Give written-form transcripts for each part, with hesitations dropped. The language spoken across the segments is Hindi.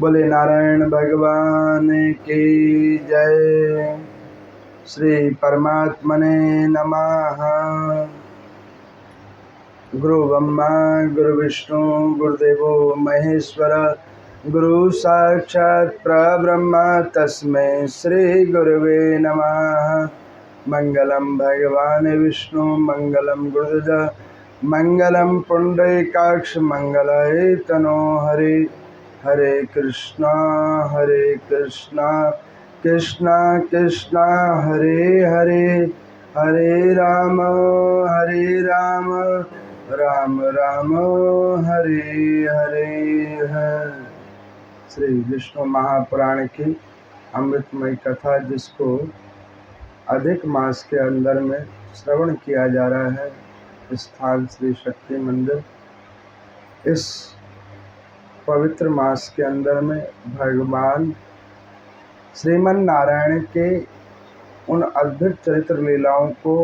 बोले नारायण भगवान की जय। श्री परमात्मने नमः। गुरु ब्रह्मा गुरु विष्णु गुरुदेवो महेश्वर, गुरु साक्षात् परब्रह्म तस्मै श्री गुरुवे नमः। मंगलम भगवान विष्णु मंगलम गुरुदेव मंगलम पुंडरीकाक्ष मंगलाय तनो हरे। हरे कृष्णा कृष्णा कृष्णा हरे हरे, हरे राम राम राम हरे हरे है। श्री विष्णु महापुराण की अमृतमय कथा, जिसको अधिक मास के अंदर में श्रवण किया जा रहा है, स्थान श्री शक्ति मंदिर। इस पवित्र मास के अंदर में भगवान श्रीमन नारायण के उन अद्भुत चरित्र लीलाओं को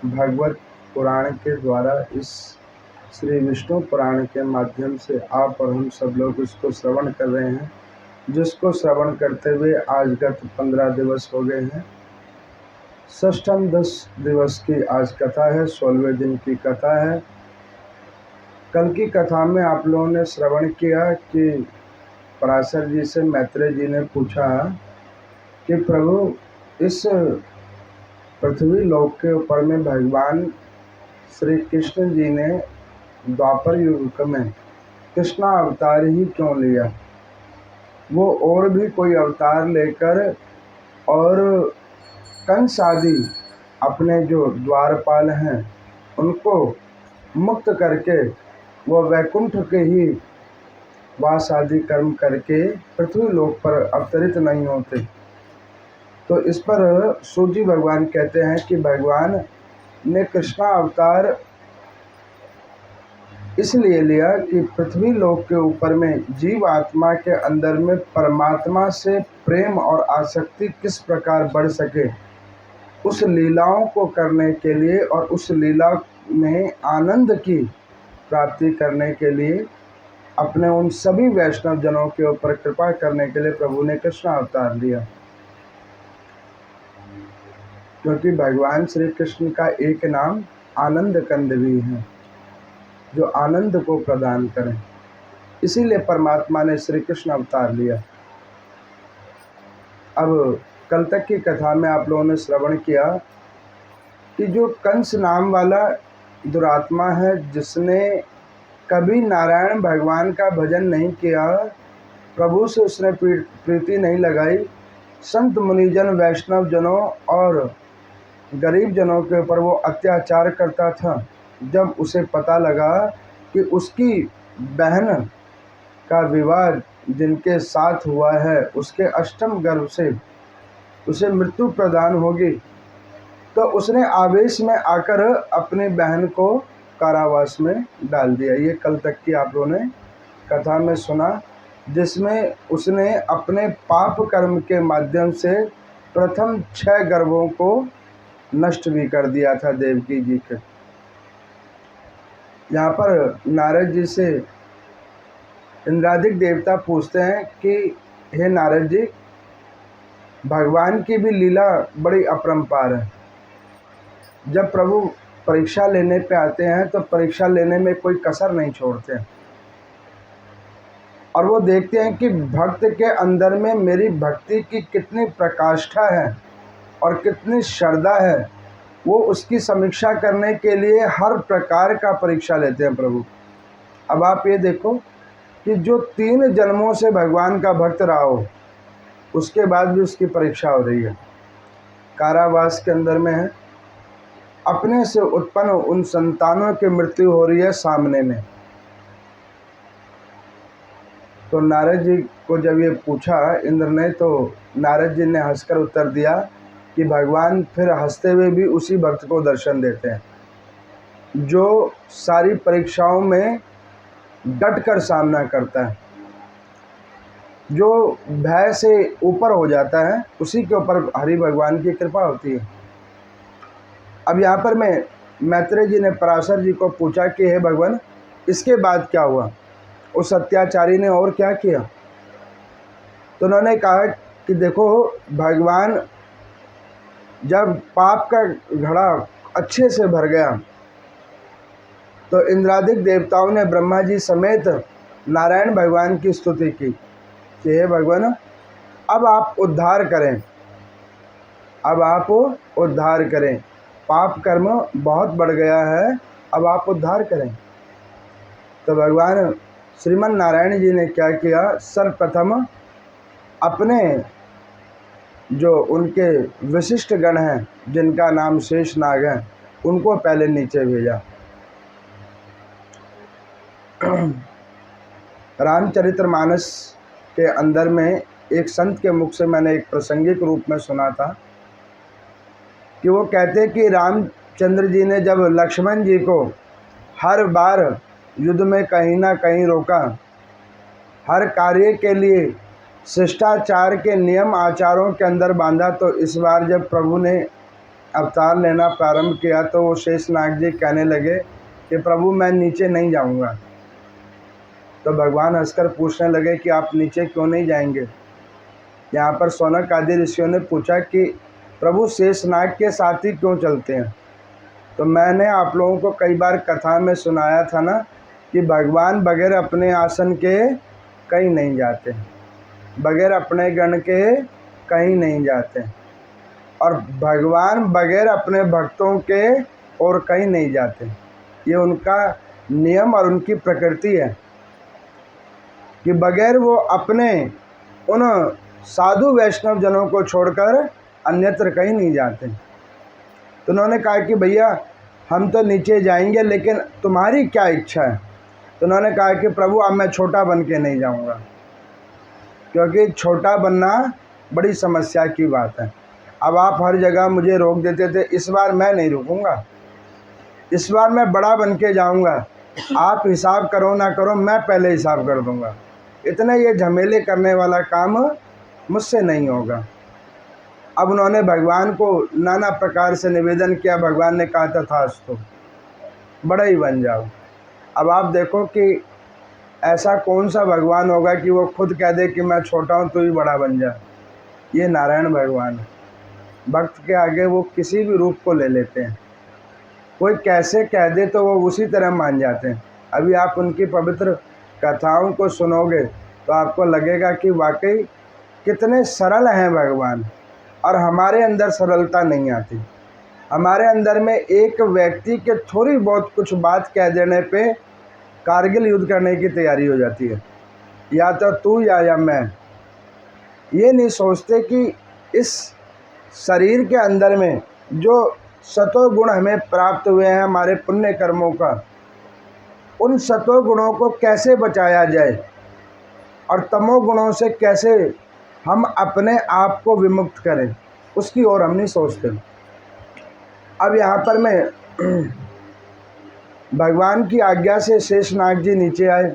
भगवत पुराण के द्वारा, इस श्री विष्णु पुराण के माध्यम से आप और हम सब लोग इसको श्रवण कर रहे हैं, जिसको श्रवण करते हुए आज गत 15 दिवस हो गए हैं। षष्ठम 10 दिवस की आज कथा है, 16वें दिन की कथा है। कल की कथा में आप लोगों ने श्रवण किया कि पराशर जी से मैत्रेय जी ने पूछा कि प्रभु, इस पृथ्वी लोक के ऊपर में भगवान श्री कृष्ण जी ने द्वापर युग में कृष्णा अवतार ही क्यों लिया? वो और भी कोई अवतार लेकर और कंस आदि अपने जो द्वारपाल हैं उनको मुक्त करके वो वैकुंठ के ही वास आदि कर्म करके पृथ्वी लोक पर अवतरित नहीं होते। तो इस पर सूजी भगवान कहते हैं कि भगवान ने कृष्णा अवतार इसलिए लिया कि पृथ्वी लोक के ऊपर में जीव आत्मा के अंदर में परमात्मा से प्रेम और आसक्ति किस प्रकार बढ़ सके, उस लीलाओं को करने के लिए और उस लीला में आनंद की प्राप्ति करने के लिए अपने उन सभी वैष्णव जनों के ऊपर कृपा करने के लिए प्रभु ने कृष्ण अवतार लिया। क्योंकि भगवान श्री कृष्ण का एक नाम आनंद कंद भी है, जो आनंद को प्रदान करें। इसीलिए परमात्मा ने श्री कृष्ण अवतार लिया। अब कल तक की कथा में आप लोगों ने श्रवण किया कि जो कंस नाम वाला दुरात्मा है, जिसने कभी नारायण भगवान का भजन नहीं किया, प्रभु से उसने प्रीति नहीं लगाई, संत मुनिजन वैष्णव जनों और गरीब जनों के ऊपर वो अत्याचार करता था। जब उसे पता लगा कि उसकी बहन का विवाह जिनके साथ हुआ है उसके अष्टम गर्भ से उसे मृत्यु प्रदान होगी, तो उसने आवेश में आकर अपनी बहन को कारावास में डाल दिया। ये कल तक की आप लोगों ने कथा में सुना, जिसमें उसने अपने पाप कर्म के माध्यम से प्रथम 6 गर्भों को नष्ट भी कर दिया था देवकी जी के। यहाँ पर नारद जी से इंद्रादिक देवता पूछते हैं कि हे नारद जी, भगवान की भी लीला बड़ी अपरंपार है। जब प्रभु परीक्षा लेने पे आते हैं तो परीक्षा लेने में कोई कसर नहीं छोड़ते हैं, और वो देखते हैं कि भक्त के अंदर में मेरी भक्ति की कितनी प्रकाष्ठा है और कितनी श्रद्धा है। वो उसकी समीक्षा करने के लिए हर प्रकार का परीक्षा लेते हैं प्रभु। अब आप ये देखो कि जो 3 जन्मों से भगवान का भक्त रहा हो, उसके बाद भी उसकी परीक्षा हो रही है। कारावास के अंदर में है, अपने से उत्पन्न उन संतानों की मृत्यु हो रही है सामने में। तो नारद जी को जब ये पूछा इंद्र ने, तो नारद जी ने हंसकर उत्तर दिया कि भगवान फिर हंसते हुए भी उसी भक्त को दर्शन देते हैं जो सारी परीक्षाओं में डट कर सामना करता है, जो भय से ऊपर हो जाता है, उसी के ऊपर हरि भगवान की कृपा होती है। अब यहाँ पर मैत्रेय जी ने पराशर जी को पूछा कि हे भगवान, इसके बाद क्या हुआ? उस अत्याचारी ने और क्या किया? तो उन्होंने कहा कि देखो भगवान, जब पाप का घड़ा अच्छे से भर गया तो इंद्रादिक देवताओं ने ब्रह्मा जी समेत नारायण भगवान की स्तुति की कि हे भगवान, अब आप उद्धार करें, अब आप उद्धार करें, पाप कर्म बहुत बढ़ गया है, अब आप उद्धार करें। तो भगवान श्रीमन नारायण जी ने क्या किया, सर्वप्रथम अपने जो उनके विशिष्ट गण हैं जिनका नाम शेषनाग है, उनको पहले नीचे भेजा। रामचरितमानस के अंदर में एक संत के मुख से मैंने एक प्रासंगिक रूप में सुना था कि वो कहते कि रामचंद्र जी ने जब लक्ष्मण जी को हर बार युद्ध में कहीं ना कहीं रोका, हर कार्य के लिए शिष्टाचार के नियम आचारों के अंदर बांधा, तो इस बार जब प्रभु ने अवतार लेना प्रारंभ किया तो वो शेषनाग जी कहने लगे कि प्रभु मैं नीचे नहीं जाऊंगा। तो भगवान हंसकर पूछने लगे कि आप नीचे क्यों नहीं जाएंगे। यहाँ पर सौनक आदि ऋषियों ने पूछा कि प्रभु शेषनाग के साथ ही क्यों चलते हैं। तो मैंने आप लोगों को कई बार कथा में सुनाया था ना कि भगवान बगैर अपने आसन के कहीं नहीं जाते, बगैर अपने गण के कहीं नहीं जाते, और भगवान बगैर अपने भक्तों के और कहीं नहीं जाते। ये उनका नियम और उनकी प्रकृति है कि बगैर वो अपने उन साधु वैष्णव जनों को छोड़कर अन्यत्र कहीं नहीं जाते। तो उन्होंने कहा कि भैया हम तो नीचे जाएंगे, लेकिन तुम्हारी क्या इच्छा है। तो उन्होंने कहा कि प्रभु अब मैं छोटा बन के नहीं जाऊंगा, क्योंकि छोटा बनना बड़ी समस्या की बात है। अब आप हर जगह मुझे रोक देते थे, इस बार मैं नहीं रुकूंगा, इस बार मैं बड़ा बन के जाऊंगा। आप हिसाब करो ना करो, मैं पहले हिसाब कर दूंगा। इतने ये झमेले करने वाला काम मुझसे नहीं होगा। अब उन्होंने भगवान को नाना प्रकार से निवेदन किया। भगवान ने कहा तथास्तु, बड़ा ही बन जाओ। अब आप देखो कि ऐसा कौन सा भगवान होगा कि वो खुद कह दे कि मैं छोटा हूँ, तू ही बड़ा बन जा। ये नारायण भगवान है। भक्त के आगे वो किसी भी रूप को ले लेते हैं। कोई कैसे कह दे तो वो उसी तरह मान जाते हैं। अभी आप उनकी पवित्र कथाओं को सुनोगे तो आपको लगेगा कि वाकई कितने सरल हैं भगवान, और हमारे अंदर सरलता नहीं आती। हमारे अंदर में एक व्यक्ति के थोड़ी बहुत कुछ बात कह देने पे कारगिल युद्ध करने की तैयारी हो जाती है, या तो तू या मैं। ये नहीं सोचते कि इस शरीर के अंदर में जो सतो गुण हमें प्राप्त हुए हैं हमारे पुण्य कर्मों का, उन सतो गुणों को कैसे बचाया जाए और तमो गुणों से कैसे हम अपने आप को विमुक्त करें, उसकी ओर हम नहीं सोचते। अब यहाँ पर मैं भगवान की आज्ञा से शेषनाग जी नीचे आए।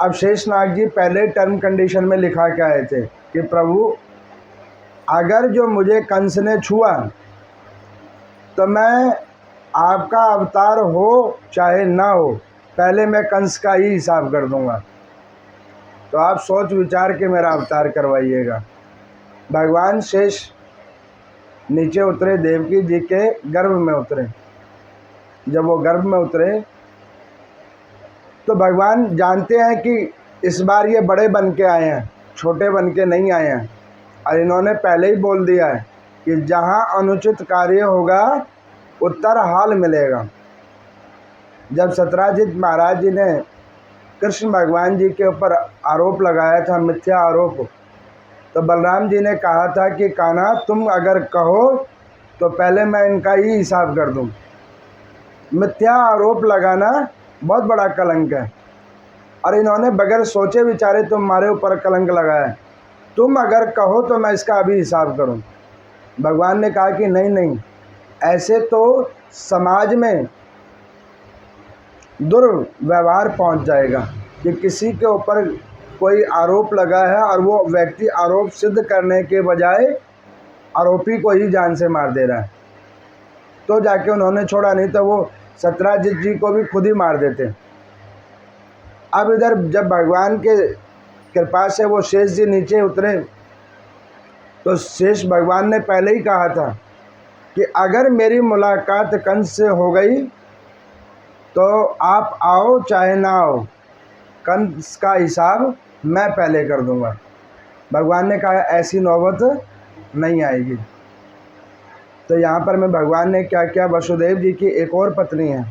अब शेषनाग जी पहले टर्म कंडीशन में लिखा के आए थे कि प्रभु अगर जो मुझे कंस ने छुआ तो मैं आपका अवतार हो चाहे ना हो, पहले मैं कंस का ही हिसाब कर दूंगा। तो आप सोच विचार के मेरा अवतार करवाइएगा। भगवान शेष नीचे उतरे, देवकी जी के गर्भ में उतरे। जब वो गर्भ में उतरे तो भगवान जानते हैं कि इस बार ये बड़े बन के आए हैं, छोटे बन के नहीं आए हैं। और इन्होंने पहले ही बोल दिया है कि जहाँ अनुचित कार्य होगा उत्तर हाल मिलेगा। जब सत्राजित महाराज जी ने कृष्ण भगवान जी के ऊपर आरोप लगाया था, मिथ्या आरोप, तो बलराम जी ने कहा था कि कान्हा तुम अगर कहो तो पहले मैं इनका ही हिसाब कर दूं। मिथ्या आरोप लगाना बहुत बड़ा कलंक है, और इन्होंने बगैर सोचे विचारे तुम्हारे ऊपर कलंक लगाया। तुम अगर कहो तो मैं इसका अभी हिसाब करूं। भगवान ने कहा कि नहीं नहीं, ऐसे तो समाज में दुर्व्यवहार पहुंच जाएगा कि किसी के ऊपर कोई आरोप लगा है और वो व्यक्ति आरोप सिद्ध करने के बजाय आरोपी को ही जान से मार दे रहा है। तो जाके उन्होंने छोड़ा, नहीं तो वो सत्राजित जी को भी खुद ही मार देते। अब इधर जब भगवान के कृपा से वो शेष जी नीचे उतरे, तो शेष भगवान ने पहले ही कहा था कि अगर मेरी मुलाकात कंस से हो गई तो आप आओ चाहे ना आओ, कंस का हिसाब मैं पहले कर दूंगा। भगवान ने कहा ऐसी नौबत नहीं आएगी। तो यहाँ पर मैं भगवान ने क्या किया, वसुदेव जी की एक और पत्नी है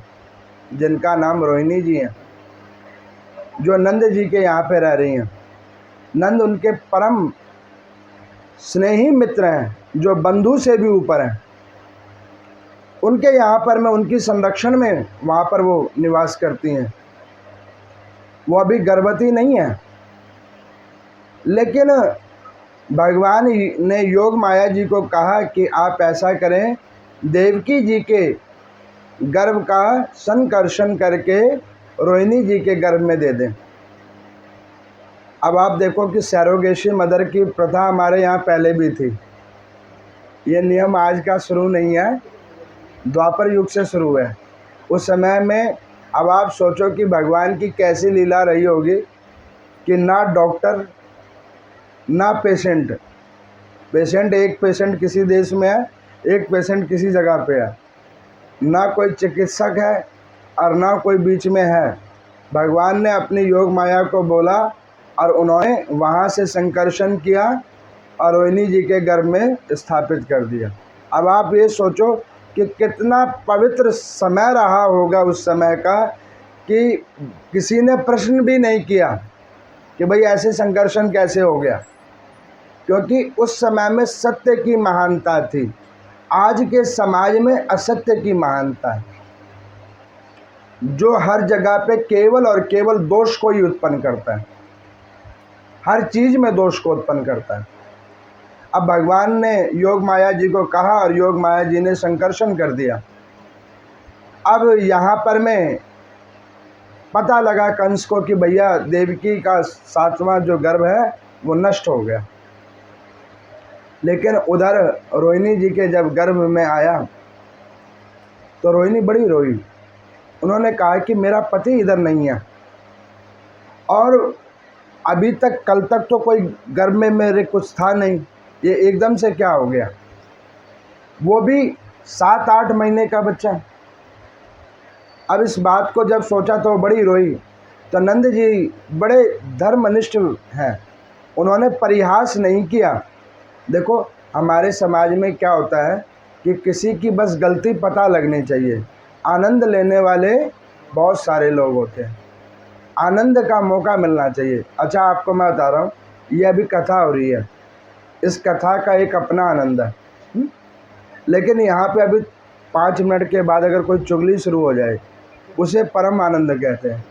जिनका नाम रोहिणी जी है, जो नंद जी के यहाँ पे रह रही हैं। नंद उनके परम स्नेही मित्र हैं, जो बंधु से भी ऊपर हैं। उनके यहाँ पर मैं उनकी संरक्षण में वहाँ पर वो निवास करती हैं। वो अभी गर्भवती नहीं है, लेकिन भगवान ने योग माया जी को कहा कि आप ऐसा करें, देवकी जी के गर्भ का संकर्षण करके रोहिणी जी के गर्भ में दे दें। अब आप देखो कि सैरोगेसी मदर की प्रथा हमारे यहाँ पहले भी थी। ये नियम आज का शुरू नहीं है, द्वापर युग से शुरू है। उस समय में अब आप सोचो कि भगवान की कैसी लीला रही होगी कि ना डॉक्टर ना पेशेंट, एक पेशेंट किसी देश में है, एक पेशेंट किसी जगह पे है, ना कोई चिकित्सक है और ना कोई बीच में है। भगवान ने अपनी योग माया को बोला और उन्होंने वहाँ से संकर्षण किया और रोहिणी जी के गर्भ में स्थापित कर दिया। अब आप ये सोचो कि कितना पवित्र समय रहा होगा उस समय का, कि किसी ने प्रश्न भी नहीं किया कि भाई ऐसे संकर्षण कैसे हो गया, क्योंकि उस समय में सत्य की महानता थी। आज के समाज में असत्य की महानता है, जो हर जगह पे केवल और केवल दोष को ही उत्पन्न करता है, हर चीज में दोष को उत्पन्न करता है। अब भगवान ने योग माया जी को कहा और योग माया जी ने संकर्षण कर दिया। अब यहाँ पर मैं पता लगा कंस को कि भैया देवकी का 7वां जो गर्भ है वो नष्ट हो गया। लेकिन उधर रोहिणी जी के जब गर्भ में आया तो रोहिणी बड़ी रोई। उन्होंने कहा कि मेरा पति इधर नहीं है और अभी तक कल तक तो कोई गर्भ में मेरे कुछ था नहीं, ये एकदम से क्या हो गया, वो भी 7-8 महीने का बच्चा। अब इस बात को जब सोचा तो बड़ी रोई। तो नंद जी बड़े धर्मनिष्ठ हैं, उन्होंने परिहास नहीं किया। देखो हमारे समाज में क्या होता है कि किसी की बस गलती पता लगनी चाहिए, आनंद लेने वाले बहुत सारे लोग होते हैं, आनंद का मौका मिलना चाहिए। अच्छा आपको मैं बता रहा हूँ, ये अभी कथा हो रही है, इस कथा का एक अपना आनंद है। लेकिन यहाँ पे अभी 5 मिनट के बाद अगर कोई चुगली शुरू हो जाए, उसे परम आनंद कहते हैं।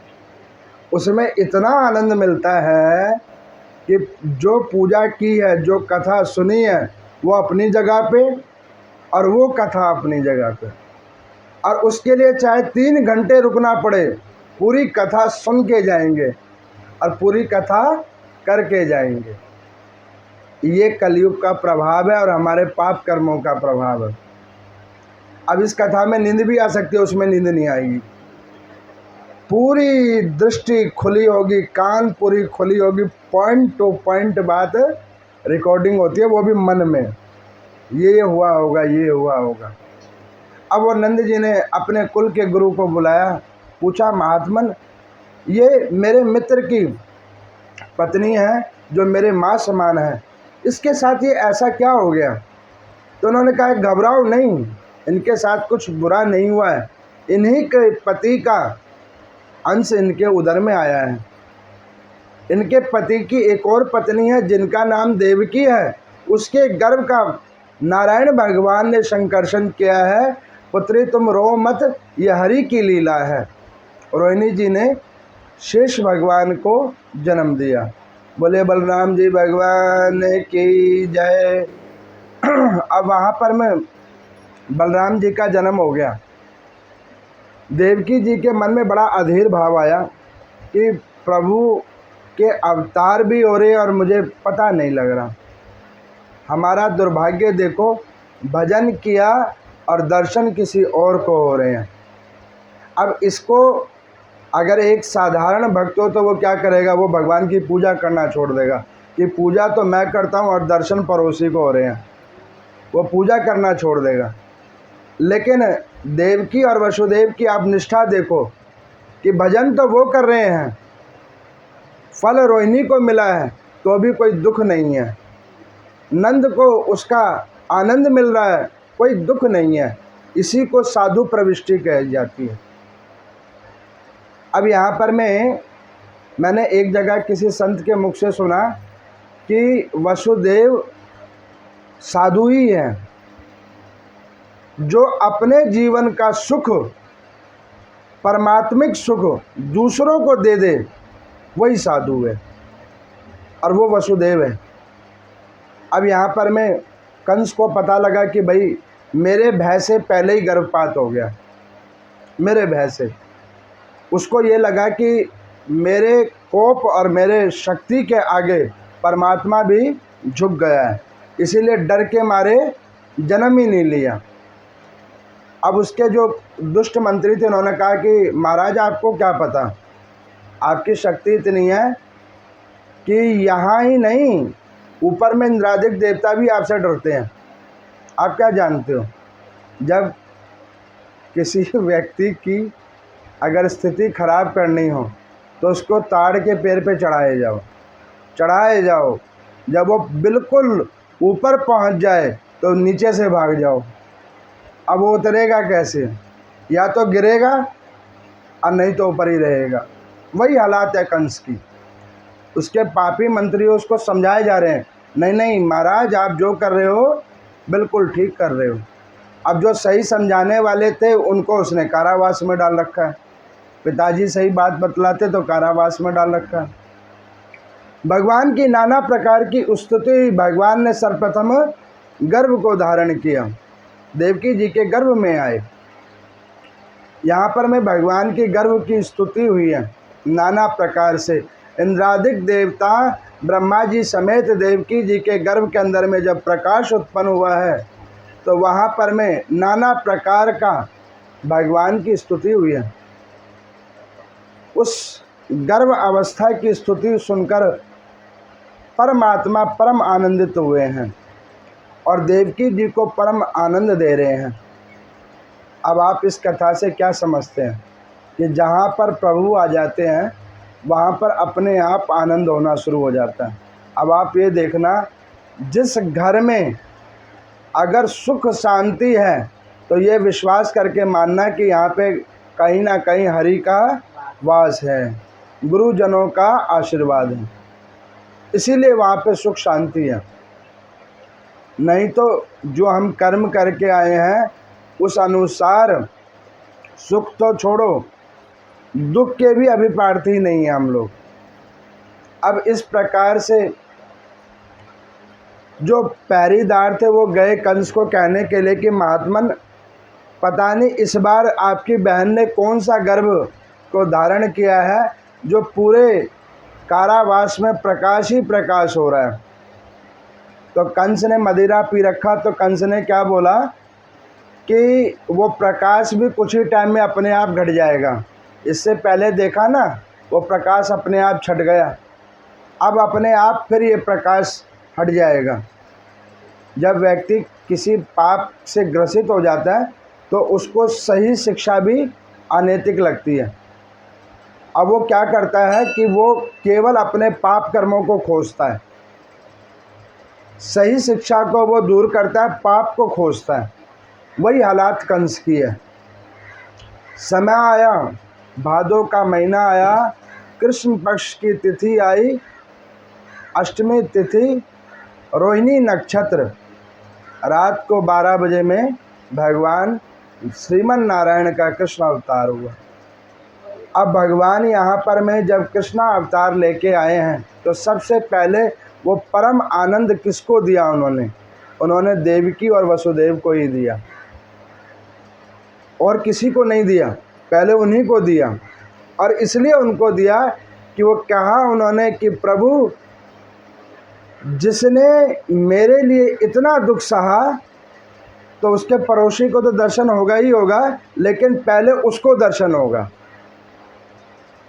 उसमें इतना आनंद मिलता है कि जो पूजा की है, जो कथा सुनी है, वो अपनी जगह पे और वो कथा अपनी जगह पे, और उसके लिए चाहे 3 घंटे रुकना पड़े, पूरी कथा सुन के जाएंगे और पूरी कथा करके जाएंगे। ये कलयुग का प्रभाव है और हमारे पाप कर्मों का प्रभाव है। अब इस कथा में नींद भी आ सकती है, उसमें नींद नहीं आएगी। पूरी दृष्टि खुली होगी, कान पूरी खुली होगी, पॉइंट टू पॉइंट बात रिकॉर्डिंग होती है, वो भी मन में, ये हुआ होगा, ये हुआ होगा। अब वो नंद जी ने अपने कुल के गुरु को बुलाया, पूछा महात्मन ये मेरे मित्र की पत्नी है जो मेरे माँ समान है, इसके साथ ये ऐसा क्या हो गया? तो उन्होंने कहा घबराओ नहीं, इनके साथ कुछ बुरा नहीं हुआ है, इन्हीं के पति का अंश इनके उदर में आया है। इनके पति की एक और पत्नी है जिनका नाम देवकी है, उसके गर्भ का नारायण भगवान ने संकर्षण किया है। पुत्री तुम रो मत, यह हरि की लीला है। रोहिणी जी ने शेष भगवान को जन्म दिया। बोले बलराम जी भगवान की जय। अब वहाँ पर में बलराम जी का जन्म हो गया। देवकी जी के मन में बड़ा अधीर भाव आया कि प्रभु के अवतार भी हो रहे और मुझे पता नहीं लग रहा। हमारा दुर्भाग्य देखो, भजन किया और दर्शन किसी और को हो रहे हैं। अब इसको अगर एक साधारण भक्त हो तो वो क्या करेगा, वो भगवान की पूजा करना छोड़ देगा कि पूजा तो मैं करता हूँ और दर्शन पड़ोसी को हो रहे हैं, वो पूजा करना छोड़ देगा। लेकिन देवकी और वसुदेव की आप निष्ठा देखो कि भजन तो वो कर रहे हैं, फल रोहिणी को मिला है तो भी कोई दुख नहीं है, नंद को उसका आनंद मिल रहा है, कोई दुख नहीं है। इसी को साधु प्रविष्टि कही जाती है। अब यहाँ पर मैंने एक जगह किसी संत के मुख से सुना कि वसुदेव साधु ही हैं, जो अपने जीवन का सुख, परमात्मिक सुख दूसरों को दे दे, वही साधु है, और वो वसुदेव है। अब यहाँ पर कंस को पता लगा कि भाई मेरे भय से पहले ही गर्भपात हो गया, मेरे भय से उसको ये लगा कि मेरे कोप और मेरे शक्ति के आगे परमात्मा भी झुक गया है, इसीलिए डर के मारे जन्म ही नहीं लिया। अब उसके जो दुष्ट मंत्री थे उन्होंने कहा कि महाराज आपको क्या पता, आपकी शक्ति इतनी है कि यहाँ ही नहीं ऊपर में इंद्रादिक देवता भी आपसे डरते हैं, आप क्या जानते हो। जब किसी व्यक्ति की अगर स्थिति खराब करनी हो तो उसको ताड़ के पेड़ पे चढ़ाए जाओ, जब वो बिल्कुल ऊपर पहुंच जाए तो नीचे से भाग जाओ। अब वो उतरेगा कैसे, या तो गिरेगा और नहीं तो ऊपर ही रहेगा। वही हालात है कंस की। उसके पापी मंत्री उसको समझाए जा रहे हैं, नहीं नहीं महाराज आप जो कर रहे हो बिल्कुल ठीक कर रहे हो। अब जो सही समझाने वाले थे उनको उसने कारावास में डाल रखा है, पिताजी सही बात बतलाते तो कारावास में डाल रखा है। भगवान की नाना प्रकार की स्तुति, भगवान ने सर्वप्रथम गर्भ को धारण किया, देवकी जी के गर्भ में आए। यहाँ पर भगवान की गर्भ की स्तुति हुई है नाना प्रकार से। इंद्रादिक देवता ब्रह्मा जी समेत देवकी जी के गर्भ के अंदर में जब प्रकाश उत्पन्न हुआ है तो वहाँ पर नाना प्रकार का भगवान की स्तुति हुई है। उस गर्भ अवस्था की स्तुति सुनकर परमात्मा परम आनंदित हुए हैं और देवकी जी को परम आनंद दे रहे हैं। अब आप इस कथा से क्या समझते हैं कि जहाँ पर प्रभु आ जाते हैं वहाँ पर अपने आप आनंद होना शुरू हो जाता है। अब आप ये देखना, जिस घर में अगर सुख शांति है तो ये विश्वास करके मानना कि यहाँ पे कहीं ना कहीं हरि का वास है, गुरुजनों का आशीर्वाद है, इसीलिए वहाँ पे सुख शांति है। नहीं तो जो हम कर्म करके आए हैं उस अनुसार सुख तो छोड़ो, दुख के भी अभिप्रार्थी नहीं है हम लोग। अब इस प्रकार से जो पहरेदार थे वो गए कंस को कहने के लिए कि महात्मन पता नहीं इस बार आपकी बहन ने कौन सा गर्भ को धारण किया है जो पूरे कारावास में प्रकाश ही प्रकाश हो रहा है। तो कंस ने मदिरा पी रखा, तो कंस ने क्या बोला कि वो प्रकाश भी कुछ ही टाइम में अपने आप घट जाएगा। इससे पहले देखा ना, वो प्रकाश अपने आप छट गया, अब अपने आप फिर ये प्रकाश हट जाएगा। जब व्यक्ति किसी पाप से ग्रसित हो जाता है तो उसको सही शिक्षा भी अनैतिक लगती है। अब वो क्या करता है कि वो केवल अपने पाप कर्मों को खोजता है, सही शिक्षा को वो दूर करता है, पाप को खोजता है। वही हालात कंस की है। समय आया, भादों का महीना आया, कृष्ण पक्ष की तिथि आई, अष्टमी तिथि, रोहिणी नक्षत्र, रात को 12 बजे में भगवान श्रीमन नारायण का कृष्ण अवतार हुआ। अब भगवान यहाँ पर जब कृष्ण अवतार लेके आए हैं तो सबसे पहले वो परम आनंद किसको दिया उन्होंने देवकी और वसुदेव को ही दिया, और किसी को नहीं दिया, पहले उन्हीं को दिया। और इसलिए उनको दिया कि वो कहा उन्होंने कि प्रभु जिसने मेरे लिए इतना दुख सहा तो उसके पड़ोसी को तो दर्शन होगा ही होगा, लेकिन पहले उसको दर्शन होगा।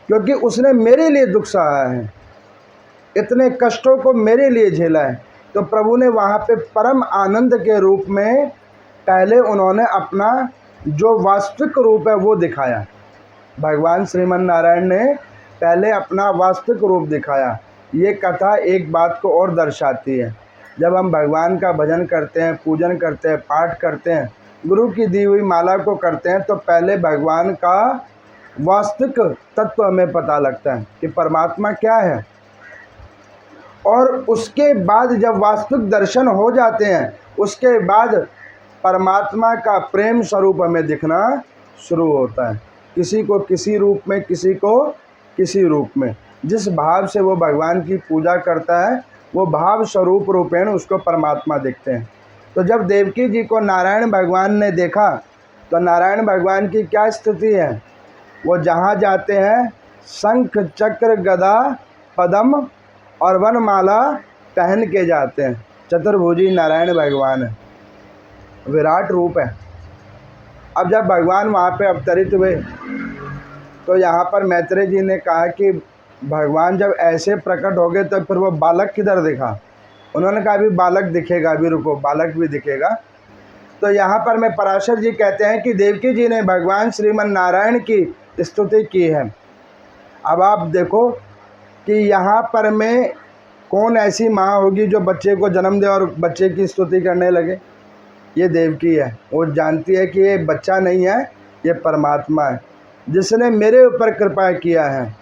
क्योंकि उसने मेरे लिए दुख सहा है, इतने कष्टों को मेरे लिए झेला है। तो प्रभु ने वहाँ पे परम आनंद के रूप में पहले उन्होंने अपना जो वास्तविक रूप है वो दिखाया। भगवान श्रीमन नारायण ने पहले अपना वास्तविक रूप दिखाया। ये कथा एक बात को और दर्शाती है, जब हम भगवान का भजन करते हैं, पूजन करते हैं, पाठ करते हैं, गुरु की दी हुई माला को करते हैं, तो पहले भगवान का वास्तविक तत्व हमें पता लगता है कि परमात्मा क्या है। और उसके बाद जब वास्तविक दर्शन हो जाते हैं, उसके बाद परमात्मा का प्रेम स्वरूप हमें दिखना शुरू होता है, किसी को किसी रूप में, किसी को किसी रूप में। जिस भाव से वो भगवान की पूजा करता है, वो भाव स्वरूप रूपेण उसको परमात्मा दिखते हैं। तो जब देवकी जी को नारायण भगवान ने देखा, तो नारायण भगवान की क्या स्थिति है? वो जहाँ जाते हैं शंख चक्र गदा पद्म और वनमाला पहन के जाते हैं। चतुर्भुजी नारायण भगवान है, विराट रूप है। अब जब भगवान वहाँ पे अवतरित हुए, तो यहाँ पर मैत्रेय जी ने कहा कि भगवान जब ऐसे प्रकट हो गए तो फिर वो बालक किधर दिखा? उन्होंने कहा अभी बालक दिखेगा, अभी रुको, बालक भी दिखेगा। तो यहाँ पर मैं पराशर जी कहते हैं कि देवकी जी ने भगवान श्रीमन नारायण की स्तुति की है। अब आप देखो कि यहाँ पर में कौन ऐसी माँ होगी जो बच्चे को जन्म दे और बच्चे की स्तुति करने लगे? ये देवकी है। वो जानती है कि ये बच्चा नहीं है, ये परमात्मा है, जिसने मेरे ऊपर कृपा किया है,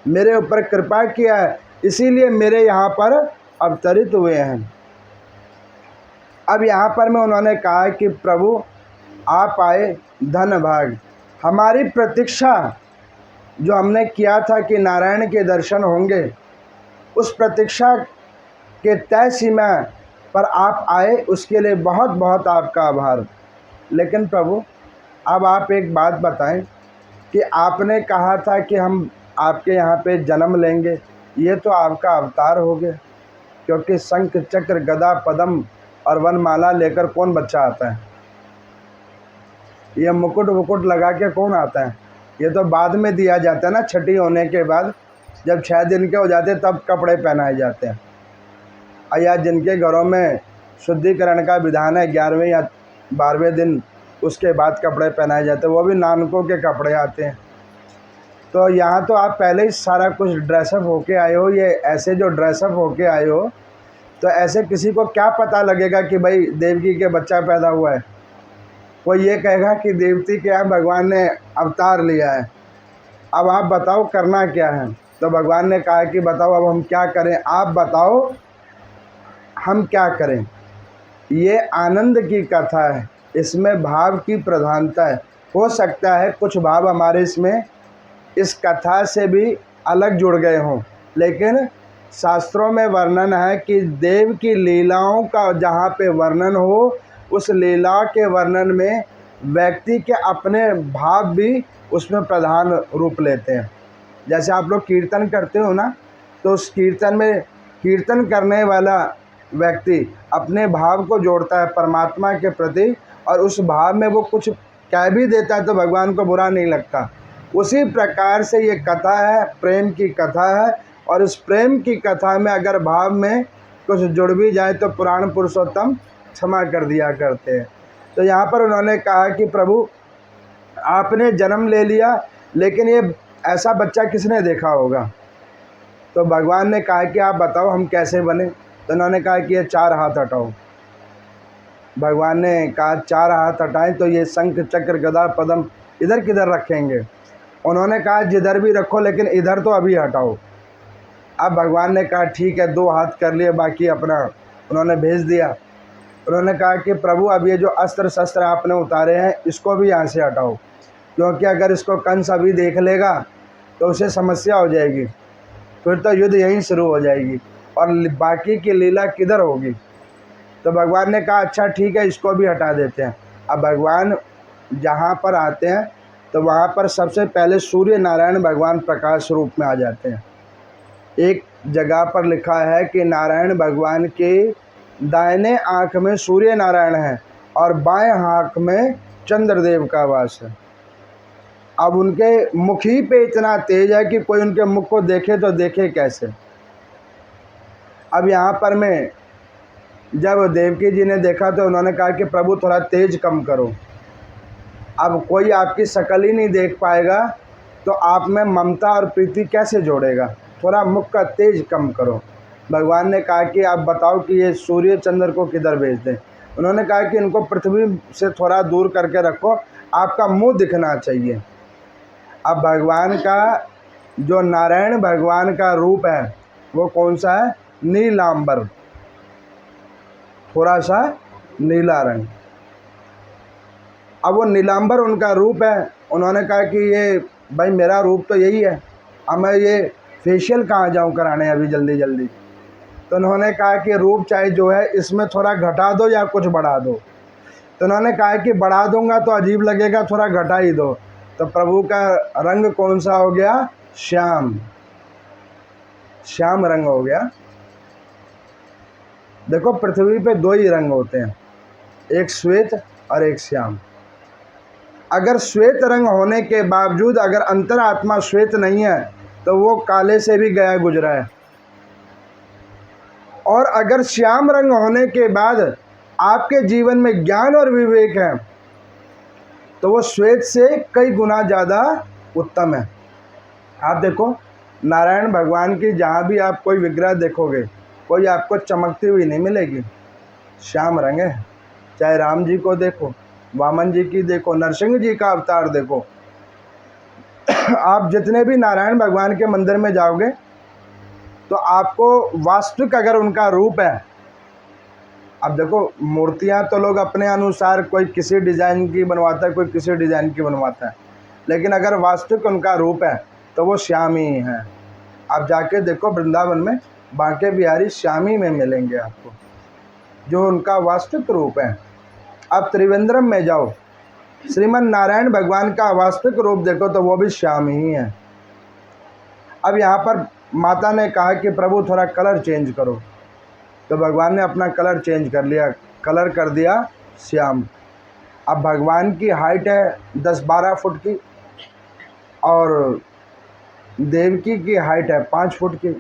मेरे ऊपर कृपा किया है, इसीलिए मेरे यहाँ पर अवतरित हुए हैं। अब यहाँ पर में उन्होंने कहा कि प्रभु आप आए, धन भाग। हमारी प्रतीक्षा जो हमने किया था कि नारायण के दर्शन होंगे, उस प्रतीक्षा के तय सीमा पर आप आए, उसके लिए बहुत बहुत आपका आभार। लेकिन प्रभु अब आप एक बात बताएं कि आपने कहा था कि हम आपके यहाँ पे जन्म लेंगे, ये तो आपका अवतार हो गया, क्योंकि शंख चक्र गदा पद्म और वनमाला लेकर कौन बच्चा आता है? ये मुकुट वुकुट लगा के कौन आता है? ये तो बाद में दिया जाता है ना, छठी होने के बाद, जब 6 दिन के हो जाते तब कपड़े पहनाए जाते हैं। या जिनके घरों में शुद्धिकरण का विधान है 11वें या 12वें दिन, उसके बाद कपड़े पहनाए जाते हैं, वो भी नानकों के कपड़े आते हैं। तो यहाँ तो आप पहले ही सारा कुछ ड्रेसअप होके आए हो। ये ऐसे जो ड्रेसअप होके आए हो, तो ऐसे किसी को क्या पता लगेगा कि भाई देवकी के बच्चा पैदा हुआ है? वो ये कहेगा कि देवती के यहाँ भगवान ने अवतार लिया है, अब आप बताओ करना क्या है? तो भगवान ने कहा कि बताओ अब हम क्या करें, आप बताओ हम क्या करें। ये आनंद की कथा है, इसमें भाव की प्रधानता है। हो सकता है कुछ भाव हमारे इसमें इस कथा से भी अलग जुड़ गए हों, लेकिन शास्त्रों में वर्णन है कि देव की लीलाओं का जहाँ पे वर्णन हो, उस लीला के वर्णन में व्यक्ति के अपने भाव भी उसमें प्रधान रूप लेते हैं। जैसे आप लोग कीर्तन करते हो ना, तो उस कीर्तन में कीर्तन करने वाला व्यक्ति अपने भाव को जोड़ता है परमात्मा के प्रति, और उस भाव में वो कुछ कह भी देता है तो भगवान को बुरा नहीं लगता। उसी प्रकार से ये कथा है, प्रेम की कथा है, और इस प्रेम की कथा में अगर भाव में कुछ जुड़ भी जाए तो पुराण पुरुषोत्तम क्षमा कर दिया करते हैं। तो यहाँ पर उन्होंने कहा कि प्रभु आपने जन्म ले लिया, लेकिन ये ऐसा बच्चा किसने देखा होगा? तो भगवान ने कहा कि आप बताओ हम कैसे बने? तो उन्होंने कहा कि ये 4 हाथ हटाओ। भगवान ने कहा 4 हाथ हटाएं, तो ये शंख चक्र गदा पद्म इधर किधर रखेंगे? उन्होंने कहा जिधर भी रखो, लेकिन इधर तो अभी हटाओ। अब भगवान ने कहा ठीक है, 2 हाथ कर लिए, बाकी अपना उन्होंने भेज दिया। उन्होंने कहा कि प्रभु अब ये जो अस्त्र शस्त्र आपने उतारे हैं, इसको भी यहाँ से हटाओ, क्योंकि अगर इसको कंस अभी देख लेगा तो उसे समस्या हो जाएगी, फिर तो युद्ध यहीं शुरू हो जाएगी और बाकी की लीला किधर होगी। तो भगवान ने कहा अच्छा ठीक है, इसको भी हटा देते हैं। अब भगवान जहाँ पर आते हैं तो वहाँ पर सबसे पहले सूर्य नारायण भगवान प्रकाश रूप में आ जाते हैं। एक जगह पर लिखा है कि नारायण भगवान के दाहिने आँख में सूर्य नारायण है और बाएं आँख में चंद्रदेव का वास है। अब उनके मुख ही पे इतना तेज है कि कोई उनके मुख को देखे तो देखे कैसे। अब यहाँ पर मैं जब देवकी जी ने देखा तो उन्होंने कहा कि प्रभु थोड़ा तेज कम करो। अब कोई आपकी शक्ल ही नहीं देख पाएगा तो आप में ममता और प्रीति कैसे जोड़ेगा, थोड़ा मुख का तेज कम करो। भगवान ने कहा कि आप बताओ कि ये सूर्य चंद्र को किधर भेज दें। उन्होंने कहा कि इनको पृथ्वी से थोड़ा दूर करके रखो, आपका मुंह दिखना चाहिए। अब भगवान का जो नारायण भगवान का रूप है वो कौन सा है, नीलांबर, थोड़ा सा नीला रंग। अब वो नीलांबर उनका रूप है। उन्होंने कहा कि ये भाई मेरा रूप तो यही है, अब मैं ये फेशियल कहाँ जाऊँ कराने अभी जल्दी जल्दी। तो उन्होंने कहा कि रूप चाहे जो है इसमें थोड़ा घटा दो या कुछ बढ़ा दो। तो उन्होंने कहा कि बढ़ा दूंगा तो अजीब लगेगा, थोड़ा घटा ही दो। तो प्रभु का रंग कौन सा हो गया, श्याम, श्याम रंग हो गया। देखो पृथ्वी पे दो ही रंग होते हैं, एक श्वेत और एक श्याम। अगर श्वेत रंग होने के बावजूद अगर अंतरात्मा श्वेत नहीं है तो वो काले से भी गया गुजरा है। और अगर श्याम रंग होने के बाद आपके जीवन में ज्ञान और विवेक है तो वो श्वेत से कई गुना ज़्यादा उत्तम है। आप देखो नारायण भगवान की जहाँ भी आप कोई विग्रह देखोगे कोई आपको चमकती हुई नहीं मिलेगी, श्याम रंग है। चाहे राम जी को देखो, वामन जी की देखो, नरसिंह जी का अवतार देखो, आप जितने भी नारायण भगवान के मंदिर में जाओगे तो आपको वास्तविक अगर उनका रूप है, अब देखो मूर्तियां तो लोग अपने अनुसार कोई किसी डिज़ाइन की बनवाता है, कोई किसी डिज़ाइन की बनवाता है, लेकिन अगर वास्तविक उनका रूप है तो वो श्याम ही है। आप जाके देखो वृंदावन में बांके बिहारी श्याम ही में मिलेंगे आपको, जो उनका वास्तविक रूप है। अब त्रिवेंद्रम में जाओ, श्रीमन नारायण भगवान का वास्तविक रूप देखो तो वो भी श्याम ही है। अब यहाँ पर माता ने कहा कि प्रभु थोड़ा कलर चेंज करो, तो भगवान ने अपना कलर चेंज कर लिया, कलर कर दिया श्याम। अब भगवान की हाइट है 10-12 फुट की और देवकी की हाइट है 5 फुट की।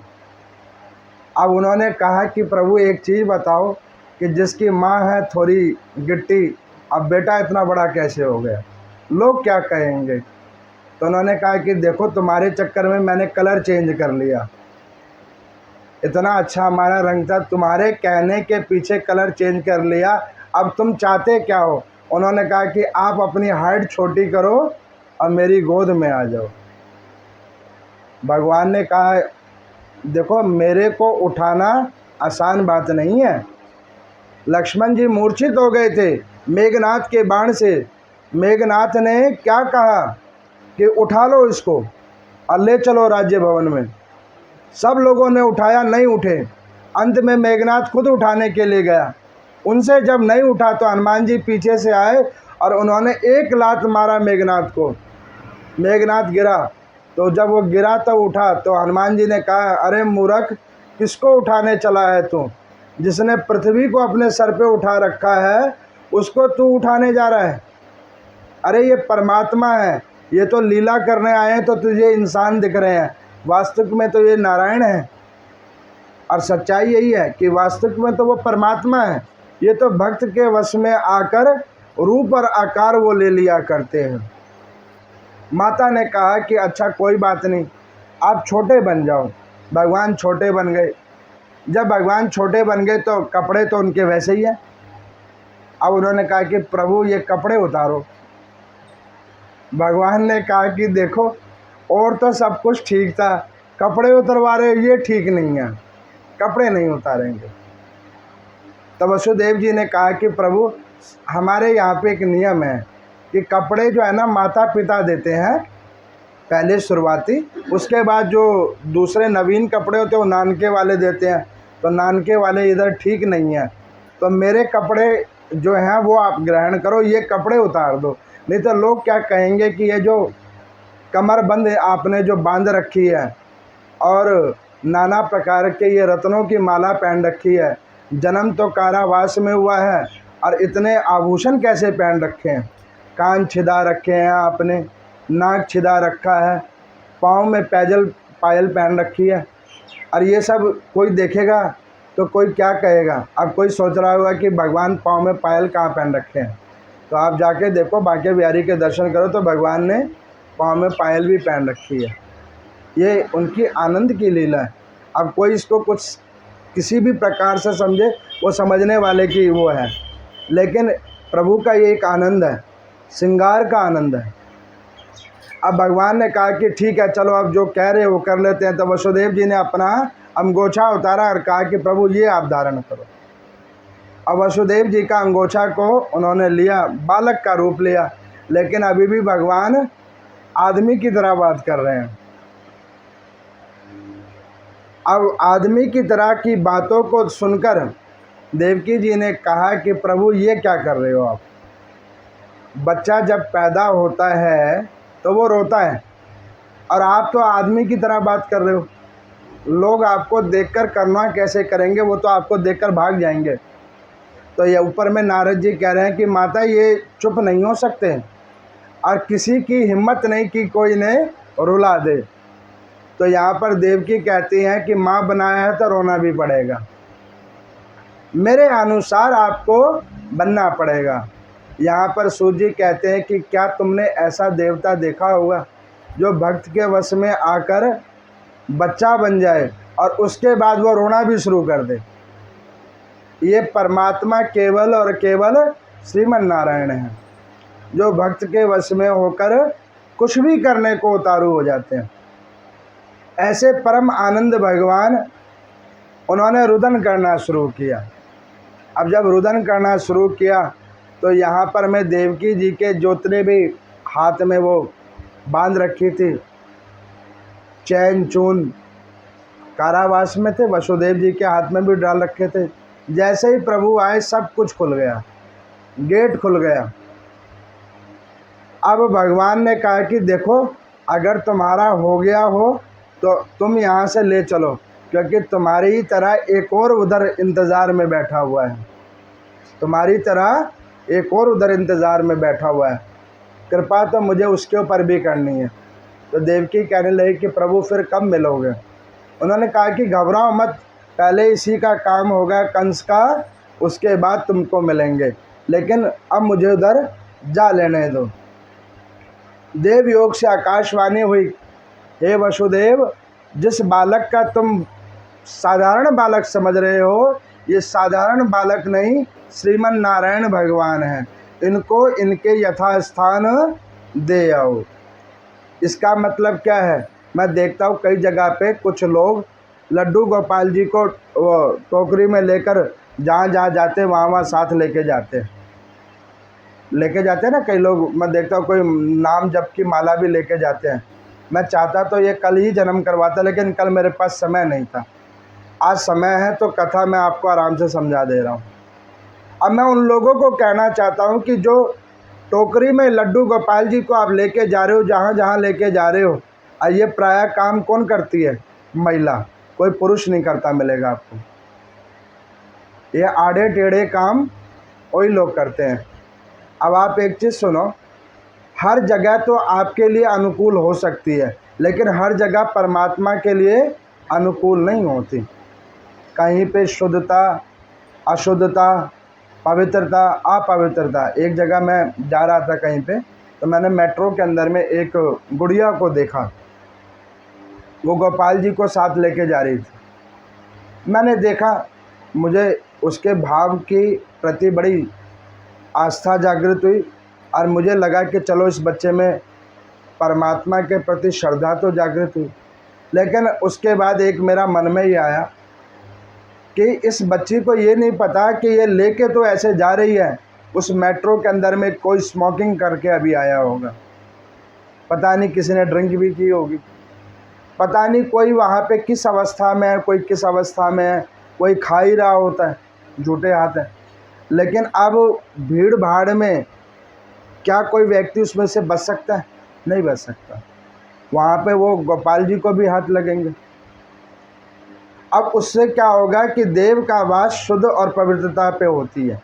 अब उन्होंने कहा कि प्रभु एक चीज़ बताओ कि जिसकी माँ है थोड़ी गिट्टी, अब बेटा इतना बड़ा कैसे हो गया, लोग क्या कहेंगे। तो उन्होंने कहा कि देखो तुम्हारे चक्कर में मैंने कलर चेंज कर लिया, इतना अच्छा हमारा रंग था, तुम्हारे कहने के पीछे कलर चेंज कर लिया, अब तुम चाहते क्या हो। उन्होंने कहा कि आप अपनी हाइट छोटी करो और मेरी गोद में आ जाओ। भगवान ने कहा देखो मेरे को उठाना आसान बात नहीं है। लक्ष्मण जी मूर्छित हो गए थे मेघनाथ के बाण से। मेघनाथ ने क्या कहा कि उठा लो इसको और ले चलो राज्य भवन में। सब लोगों ने उठाया, नहीं उठे। अंत में मेघनाथ खुद उठाने के लिए गया, उनसे जब नहीं उठा तो हनुमान जी पीछे से आए और उन्होंने एक लात मारा मेघनाथ को। मेघनाथ गिरा, तो जब वो गिरा तो उठा तो हनुमान जी ने कहा अरे मूर्ख, किसको उठाने चला है तू, जिसने पृथ्वी को अपने सर पे उठा रखा है उसको तू उठाने जा रहा है। अरे ये परमात्मा है, ये तो लीला करने आए हैं तो तुझे इंसान दिख रहे हैं, वास्तविक में तो ये नारायण है। और सच्चाई यही है कि वास्तविक में तो वो परमात्मा है, ये तो भक्त के वश में आकर रूप और आकार वो ले लिया करते हैं। माता ने कहा कि अच्छा कोई बात नहीं, आप छोटे बन जाओ। भगवान छोटे बन गए। जब भगवान छोटे बन गए तो कपड़े तो उनके वैसे ही हैं। अब उन्होंने कहा कि प्रभु ये कपड़े उतारो। भगवान ने कहा कि देखो और तो सब कुछ ठीक था, कपड़े उतरवा रहे ये ठीक नहीं है, कपड़े नहीं उतारेंगे। तब वसुदेव जी ने कहा कि प्रभु हमारे यहाँ पे एक नियम है कि कपड़े जो है ना माता पिता देते हैं पहले शुरुआती, उसके बाद जो दूसरे नवीन कपड़े होते हैं वो नानके वाले देते हैं, तो नानके वाले इधर ठीक नहीं है, तो मेरे कपड़े जो हैं वो आप ग्रहण करो, ये कपड़े उतार दो, नहीं तो लोग क्या कहेंगे कि ये जो कमर बंद आपने जो बांध रखी है और नाना प्रकार के ये रत्नों की माला पहन रखी है, जन्म तो कारावास में हुआ है और इतने आभूषण कैसे पहन रखे हैं, कान छिदा रखे हैं आपने, नाक छिदा रखा है, पाँव में पायल पहन रखी है, और ये सब कोई देखेगा तो कोई क्या कहेगा। अब कोई सोच रहा होगा कि भगवान पाँव में पायल कहाँ पहन रखे हैं, तो आप जाके देखो, बांके बिहारी के दर्शन करो तो भगवान ने पाँव में पायल भी पहन रखी है। ये उनकी आनंद की लीला है। अब कोई इसको कुछ किसी भी प्रकार से समझे, वो समझने वाले की वो है, लेकिन प्रभु का ये एक आनंद है, श्रृंगार का आनंद है। अब भगवान ने कहा कि ठीक है, चलो अब जो कह रहे वो कर लेते हैं। तो वसुदेव जी ने अपना अंगोछा उतारा और कहा कि प्रभु ये आप धारण करो। अब वसुदेव जी का अंगोछा को उन्होंने लिया, बालक का रूप लिया, लेकिन अभी भी भगवान आदमी की तरह बात कर रहे हैं। अब आदमी की तरह की बातों को सुनकर देवकी जी ने कहा कि प्रभु ये क्या कर रहे हो आप। बच्चा जब पैदा होता है तो वो रोता है, और आप तो आदमी की तरह बात कर रहे हो। लोग आपको देखकर करना कैसे करेंगे, वो तो आपको देखकर भाग जाएंगे। तो ये ऊपर में नारद जी कह रहे हैं कि माता ये चुप नहीं हो सकते, और किसी की हिम्मत नहीं कि कोई ने रुला दे। तो यहाँ पर देवकी कहती हैं कि माँ बनाया है तो रोना भी पड़ेगा, मेरे अनुसार आपको बनना पड़ेगा। यहाँ पर सूर्य जी कहते हैं कि क्या तुमने ऐसा देवता देखा होगा जो भक्त के वश में आकर बच्चा बन जाए और उसके बाद वो रोना भी शुरू कर दे। ये परमात्मा केवल और केवल श्रीमन नारायण हैं, जो भक्त के वश में होकर कुछ भी करने को उतारू हो जाते हैं। ऐसे परम आनंद भगवान, उन्होंने रुदन करना शुरू किया। अब जब रुदन करना शुरू किया तो यहाँ पर मैं देवकी जी के जितने भी हाथ में वो बांध रखी थी चैन चून, कारावास में थे, वसुदेव जी के हाथ में भी डाल रखे थे। जैसे ही प्रभु आए सब कुछ खुल गया, गेट खुल गया। अब भगवान ने कहा कि देखो, अगर तुम्हारा हो गया हो तो तुम यहाँ से ले चलो, क्योंकि तुम्हारी ही तरह एक और उधर इंतज़ार में बैठा हुआ है, तुम्हारी तरह एक और उधर इंतज़ार में बैठा हुआ है, कृपा तो मुझे उसके ऊपर भी करनी है। तो देवकी कहने लगी कि प्रभु फिर कब मिलोगे। उन्होंने कहा कि घबराओ मत, पहले इसी का काम होगा कंस का, उसके बाद तुमको मिलेंगे, लेकिन अब मुझे उधर जा लेने दो। देव योग से आकाशवाणी हुई, हे वसुदेव, जिस बालक का तुम साधारण बालक समझ रहे हो, ये साधारण बालक नहीं, श्रीमन नारायण भगवान हैं, इनको इनके यथास्थान दे आओ। इसका मतलब क्या है, मैं देखता हूँ कई जगह पे कुछ लोग लड्डू गोपाल जी को टोकरी में लेकर जहाँ जहाँ जाते वहाँ साथ लेके जाते हैं ना। कई लोग मैं देखता हूँ कोई नाम जप की माला भी लेके जाते हैं। मैं चाहता तो ये कल ही जन्म करवाता, लेकिन कल मेरे पास समय नहीं था। आज समय है तो कथा मैं आपको आराम से समझा दे रहा हूँ। अब मैं उन लोगों को कहना चाहता हूँ कि जो टोकरी में लड्डू गोपाल जी को आप लेके जा रहे हो, जहाँ जहाँ लेके जा रहे हो, और ये प्रायः काम कौन करती है, महिला, कोई पुरुष नहीं करता मिलेगा आपको। ये आड़े टेढ़े काम वही लोग करते हैं। अब आप एक चीज़ सुनो, हर जगह तो आपके लिए अनुकूल हो सकती है, लेकिन हर जगह परमात्मा के लिए अनुकूल नहीं होती। कहीं पे शुद्धता, अशुद्धता, पवित्रता, अपवित्रता। एक जगह मैं जा रहा था कहीं पे, तो मैंने मेट्रो के अंदर में एक गुड़िया को देखा, वो गोपाल जी को साथ लेके जा रही थी। मैंने देखा, मुझे उसके भाव की प्रति बड़ी आस्था जागृत हुई, और मुझे लगा कि चलो इस बच्चे में परमात्मा के प्रति श्रद्धा तो जागृत हुई। लेकिन उसके बाद एक मेरा मन में ये आया कि इस बच्ची को ये नहीं पता कि ये लेके तो ऐसे जा रही है, उस मेट्रो के अंदर में कोई स्मोकिंग करके अभी आया होगा, पता नहीं किसी ने ड्रिंक भी की होगी, पता नहीं कोई वहाँ पे किस अवस्था में है, कोई किस अवस्था में है, कोई खा ही रहा होता है, झूठे हाथ है। लेकिन अब भीड़ भाड़ में क्या कोई व्यक्ति उसमें से बच सकता है? नहीं बच सकता। वहाँ पे वो गोपाल जी को भी हाथ लगेंगे। अब उससे क्या होगा कि देव का वास शुद्ध और पवित्रता पे होती है।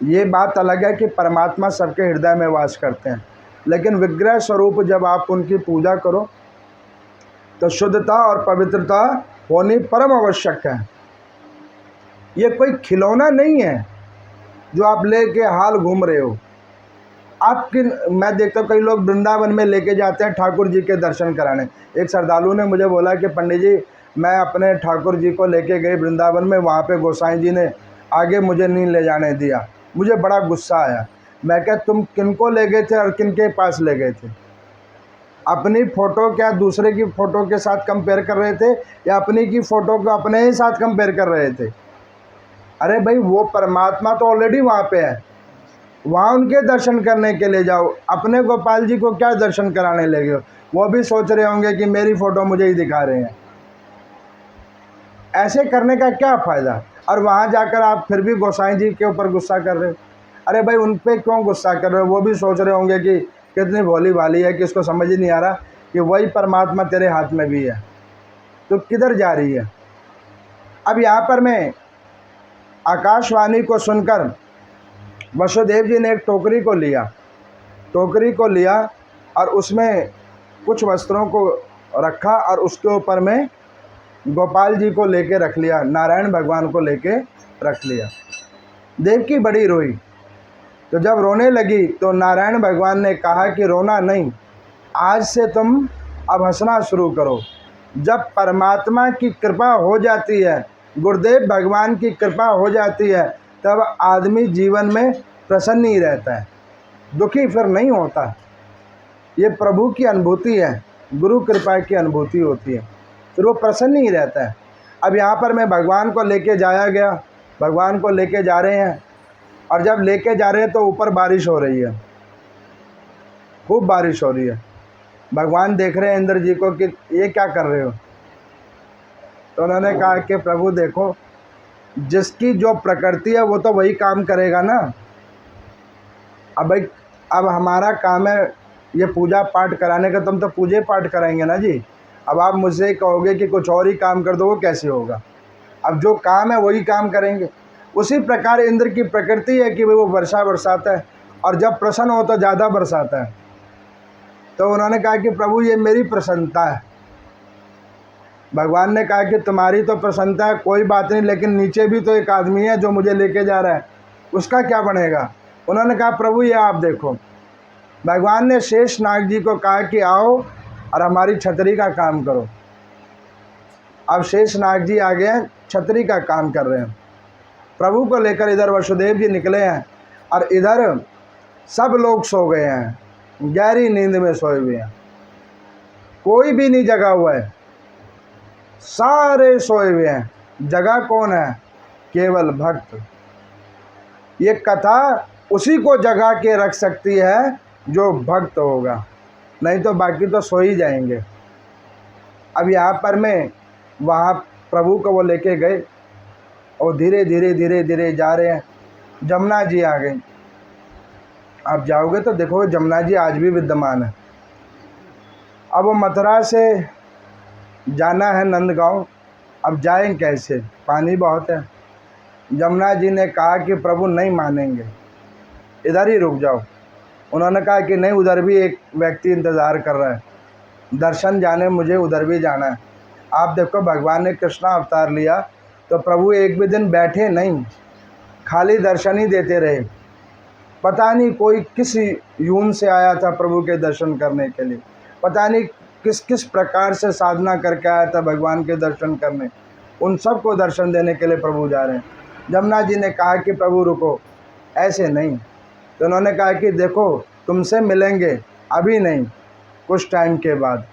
ये बात अलग है कि परमात्मा सबके हृदय में वास करते हैं, लेकिन विग्रह स्वरूप जब आप उनकी पूजा करो तो शुद्धता और पवित्रता होनी परम आवश्यक है। ये कोई खिलौना नहीं है जो आप लेके हाल घूम रहे हो। आपकी मैं देखता हूँ कई लोग वृंदावन में लेके जाते हैं ठाकुर जी के दर्शन कराने। एक श्रद्धालु ने मुझे बोला कि पंडित जी मैं अपने ठाकुर जी को लेके गई वृंदावन में, वहाँ पे गोसाई जी ने आगे मुझे नहीं ले जाने दिया। मुझे बड़ा गुस्सा आया। मैं क्या तुम किनको ले गए थे और किनके पास ले गए थे? अपनी फ़ोटो क्या दूसरे की फ़ोटो के साथ कंपेयर कर रहे थे या अपनी की फ़ोटो को अपने ही साथ कंपेयर कर रहे थे? अरे भाई वो परमात्मा तो ऑलरेडी वहाँ पे है, वहाँ उनके दर्शन करने के लिए जाओ। अपने गोपाल जी को क्या दर्शन कराने लगे हो? वो भी सोच रहे होंगे कि मेरी फ़ोटो मुझे ही दिखा रहे हैं। ऐसे करने का क्या फ़ायदा? और वहाँ जाकर आप फिर भी गोसाई जी के ऊपर गुस्सा कर रहे हो। अरे भाई उन पर क्यों गुस्सा कर रहे हो? वो भी सोच रहे होंगे कि कितनी भोली भाली है कि इसको समझ ही नहीं आ रहा कि वही परमात्मा तेरे हाथ में भी है, तो किधर जा रही है? अब यहाँ पर मैं आकाशवाणी को सुनकर वसुदेव जी ने एक टोकरी को लिया और उसमें कुछ वस्त्रों को रखा और उसके ऊपर में गोपाल जी को लेके रख लिया, नारायण भगवान को लेके रख लिया। देवकी बड़ी रोई। तो जब रोने लगी तो नारायण भगवान ने कहा कि रोना नहीं, आज से तुम अब हंसना शुरू करो। जब परमात्मा की कृपा हो जाती है, गुरुदेव भगवान की कृपा हो जाती है, तब आदमी जीवन में प्रसन्न ही रहता है, दुखी फिर नहीं होता। ये प्रभु की अनुभूति है, गुरु कृपा की अनुभूति होती है, फिर वो प्रसन्न ही रहता है। अब यहाँ पर मैं भगवान को लेके जाया गया, भगवान को लेके जा रहे हैं और जब लेके जा रहे हैं तो ऊपर बारिश हो रही है, खूब बारिश हो रही है। भगवान देख रहे हैं इंद्र जी को कि ये क्या कर रहे हो? तो उन्होंने कहा कि प्रभु देखो, जिसकी जो प्रकृति है वो तो वही काम करेगा ना। अब हमारा काम है ये पूजा पाठ कराने का, तुम तो पूजे पाठ कराएंगे ना जी। अब आप मुझसे कहोगे कि कुछ और ही काम कर दो, वो कैसे होगा? अब जो काम है वही काम करेंगे। उसी प्रकार इंद्र की प्रकृति है कि वो वर्षा बरसाता है और जब प्रसन्न हो तो ज़्यादा बरसाता है। तो उन्होंने कहा कि प्रभु ये मेरी प्रसन्नता है। भगवान ने कहा कि तुम्हारी तो प्रसन्नता है, कोई बात नहीं, लेकिन नीचे भी तो एक आदमी है जो मुझे लेके जा रहा है, उसका क्या बनेगा? उन्होंने कहा प्रभु ये आप देखो। भगवान ने शेष नाग जी को कहा कि आओ और हमारी छतरी का काम करो। अब शेष नाग जी आ गए, छतरी का काम कर रहे हैं। प्रभु को लेकर इधर वसुदेव जी निकले हैं और इधर सब लोग सो गए हैं, गहरी नींद में सोए हुए हैं, कोई भी नहीं जगा हुआ है, सारे सोए हुए हैं। जगा कौन है? केवल भक्त। ये कथा उसी को जगा के रख सकती है जो भक्त होगा, नहीं तो बाकी तो सो ही जाएंगे। अब यहाँ पर मैं वहाँ प्रभु को वो लेके गए और धीरे धीरे जा रहे हैं। जमुना जी आ गई। आप जाओगे तो देखोगे जमुना जी आज भी विद्यमान है। अब वो मथुरा से जाना है नंदगांव, अब जाएं कैसे? पानी बहुत है। जमुना जी ने कहा कि प्रभु नहीं मानेंगे, इधर ही रुक जाओ। उन्होंने कहा कि नहीं, उधर भी एक व्यक्ति इंतज़ार कर रहा है, दर्शन जाने मुझे उधर भी जाना है। आप देखो भगवान ने कृष्णा अवतार लिया तो प्रभु एक भी दिन बैठे नहीं, खाली दर्शन ही देते रहे। पता नहीं कोई किस यून से आया था प्रभु के दर्शन करने के लिए, पता नहीं किस किस प्रकार से साधना करके आया था भगवान के दर्शन करने। उन सब को दर्शन देने के लिए प्रभु जा रहे हैं। जमुना जी ने कहा कि प्रभु रुको, ऐसे नहीं। तो उन्होंने कहा कि देखो तुमसे मिलेंगे, अभी नहीं, कुछ टाइम के बाद,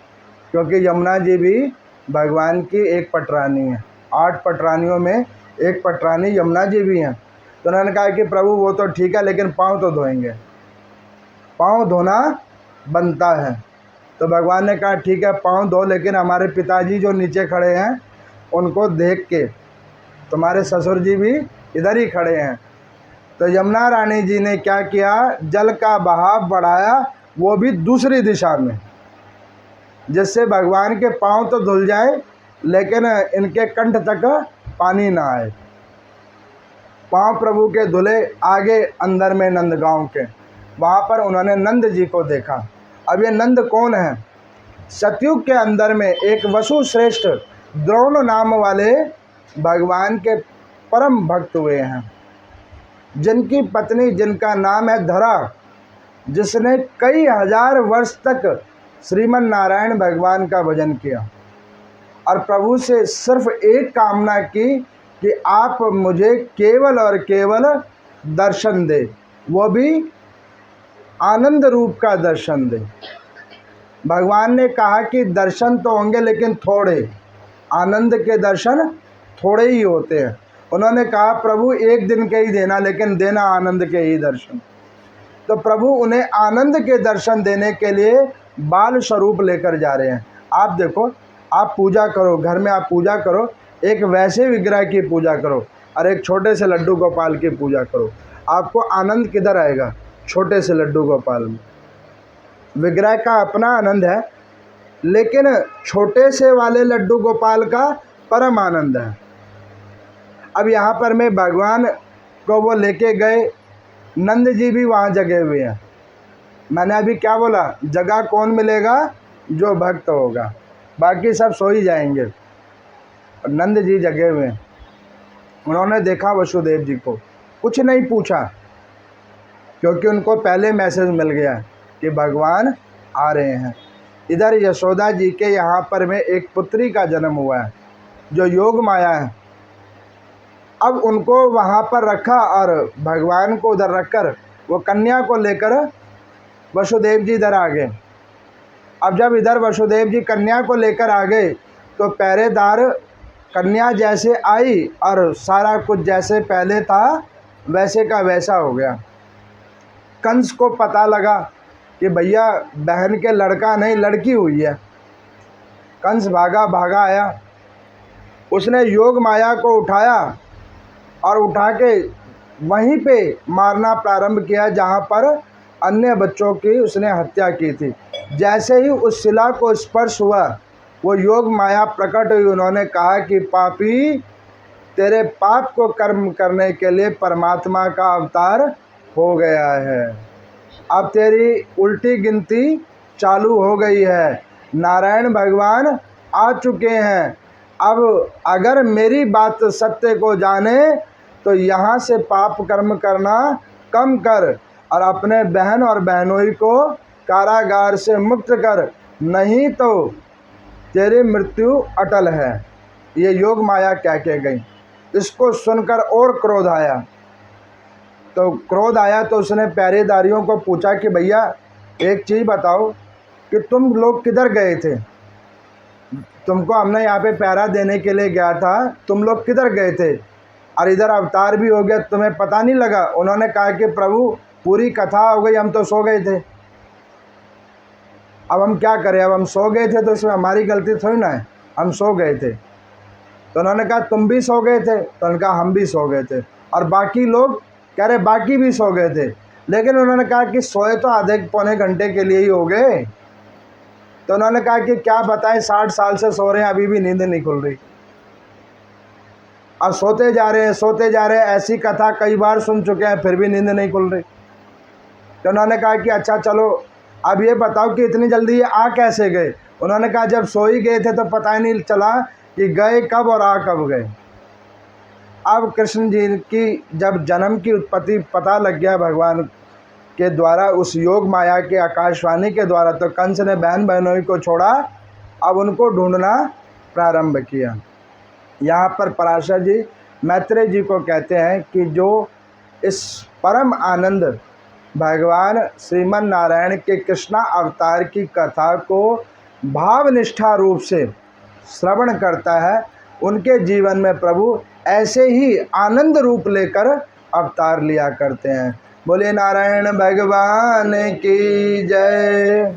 क्योंकि यमुना जी भी भगवान की एक पटरानी है। 8 पटरानियों में एक पटरानी यमुना जी भी हैं। तो उन्होंने कहा कि प्रभु वो तो ठीक है, लेकिन पाँव तो धोएंगे, पाँव धोना बनता है। तो भगवान ने कहा ठीक है पाँव धो, लेकिन हमारे पिताजी जो नीचे खड़े हैं उनको देख के, तुम्हारे ससुर जी भी इधर ही खड़े हैं। तो यमुना रानी जी ने क्या किया, जल का बहाव बढ़ाया, वो भी दूसरी दिशा में, जिससे भगवान के पाँव तो धुल जाए लेकिन इनके कंठ तक पानी ना आए। पाँव प्रभु के धुले आगे अंदर में नंदगांव के। वहाँ पर उन्होंने नंद जी को देखा। अब ये नंद कौन है? सतयुग के अंदर में एक वसु श्रेष्ठ द्रोण नाम वाले भगवान के परम भक्त हुए हैं, जिनकी पत्नी, जिनका नाम है धरा, जिसने कई हजार वर्ष तक श्रीमन नारायण भगवान का भजन किया और प्रभु से सिर्फ एक कामना की कि आप मुझे केवल और केवल दर्शन दे, वो भी आनंद रूप का दर्शन दे। भगवान ने कहा कि दर्शन तो होंगे लेकिन थोड़े, आनंद के दर्शन थोड़े ही होते हैं। उन्होंने कहा प्रभु एक दिन के ही देना, लेकिन देना आनंद के ही दर्शन। तो प्रभु उन्हें आनंद के दर्शन देने के लिए बाल स्वरूप लेकर जा रहे हैं। आप देखो, आप पूजा करो, घर में आप पूजा करो, एक वैसे विग्रह की पूजा करो और एक छोटे से लड्डू गोपाल की पूजा करो, आपको आनंद किधर आएगा? छोटे से लड्डू गोपाल में। विग्रह का अपना आनंद है, लेकिन छोटे से वाले लड्डू गोपाल का परम आनंद है। अब यहाँ पर मैं भगवान को वो लेके गए, नंद जी भी वहाँ जगे हुए हैं। मैंने अभी क्या बोला? जगह कौन मिलेगा? जो भक्त होगा, बाकी सब सो ही जाएंगे। और नंद जी जगे हुए हैं। उन्होंने देखा वसुदेव जी को, कुछ नहीं पूछा, क्योंकि उनको पहले मैसेज मिल गया कि भगवान आ रहे हैं। इधर यशोदा जी के यहाँ पर में एक पुत्री का जन्म हुआ है जो योग माया है। अब उनको वहाँ पर रखा और भगवान को उधर रखकर वो कन्या को लेकर वसुदेव जी इधर आ गए। अब जब इधर वसुदेव जी कन्या को लेकर आ गए तो पहरेदार कन्या जैसे आई और सारा कुछ जैसे पहले था वैसे का वैसा हो गया। कंस को पता लगा कि भैया बहन के लड़का नहीं लड़की हुई है। कंस भागा भागा आया, उसने योग माया को उठाया और उठा के वहीं पे मारना प्रारंभ किया जहाँ पर अन्य बच्चों की उसने हत्या की थी। जैसे ही उस शिला को स्पर्श हुआ वो योग माया प्रकट हुई। उन्होंने कहा कि पापी, तेरे पाप को कर्म करने के लिए परमात्मा का अवतार हो गया है। अब तेरी उल्टी गिनती चालू हो गई है, नारायण भगवान आ चुके हैं। अब अगर मेरी बात सत्य को जाने तो यहाँ से पाप कर्म करना कम कर और अपने बहन और बहनोई को कारागार से मुक्त कर, नहीं तो तेरी मृत्यु अटल है। ये योग माया कह के गई। इसको सुनकर और क्रोध आया। तो उसने पहरेदारियों को पूछा कि भैया एक चीज़ बताओ कि तुम लोग किधर गए थे? तुमको हमने यहाँ पे पहरा देने के लिए गया था, तुम लोग किधर गए थे? और इधर अवतार भी हो गया, तुम्हें पता नहीं लगा? उन्होंने कहा कि प्रभु पूरी कथा हो गई, हम तो सो गए थे। अब हम क्या करें? अब हम सो गए थे तो इसमें हमारी गलती थोड़ी ना है, हम सो गए थे। तो उन्होंने कहा तुम भी सो गए थे? तो उन्होंने कहा हम भी सो गए थे। और बाकी लोग कह रहे बाकी भी सो गए थे। लेकिन उन्होंने कहा कि सोए तो आधे पौने घंटे के लिए ही हो गए। तो उन्होंने कहा कि क्या बताएं, 60 साल से सो रहे हैं, अभी भी नींद नहीं खुल रही। अब सोते जा रहे हैं, ऐसी कथा कई बार सुन चुके हैं, फिर भी नींद नहीं खुल रही। तो उन्होंने कहा कि अच्छा चलो अब ये बताओ कि इतनी जल्दी ये आ कैसे गए? उन्होंने कहा जब सो ही गए थे तो पता ही नहीं चला कि गए कब और आ कब गए। अब कृष्ण जी की जब जन्म की उत्पत्ति पता लग गया भगवान के द्वारा, उस योग माया के आकाशवाणी के द्वारा, तो कंस ने बहन बहनों को छोड़ा, अब उनको ढूंढना प्रारंभ किया। यहाँ पर पराशर जी मैत्रेय जी को कहते हैं कि जो इस परम आनंद भगवान श्रीमन नारायण के कृष्णा अवतार की कथा को भावनिष्ठा रूप से श्रवण करता है, उनके जीवन में प्रभु ऐसे ही आनंद रूप लेकर अवतार लिया करते हैं। बोले नारायण भगवान की जय।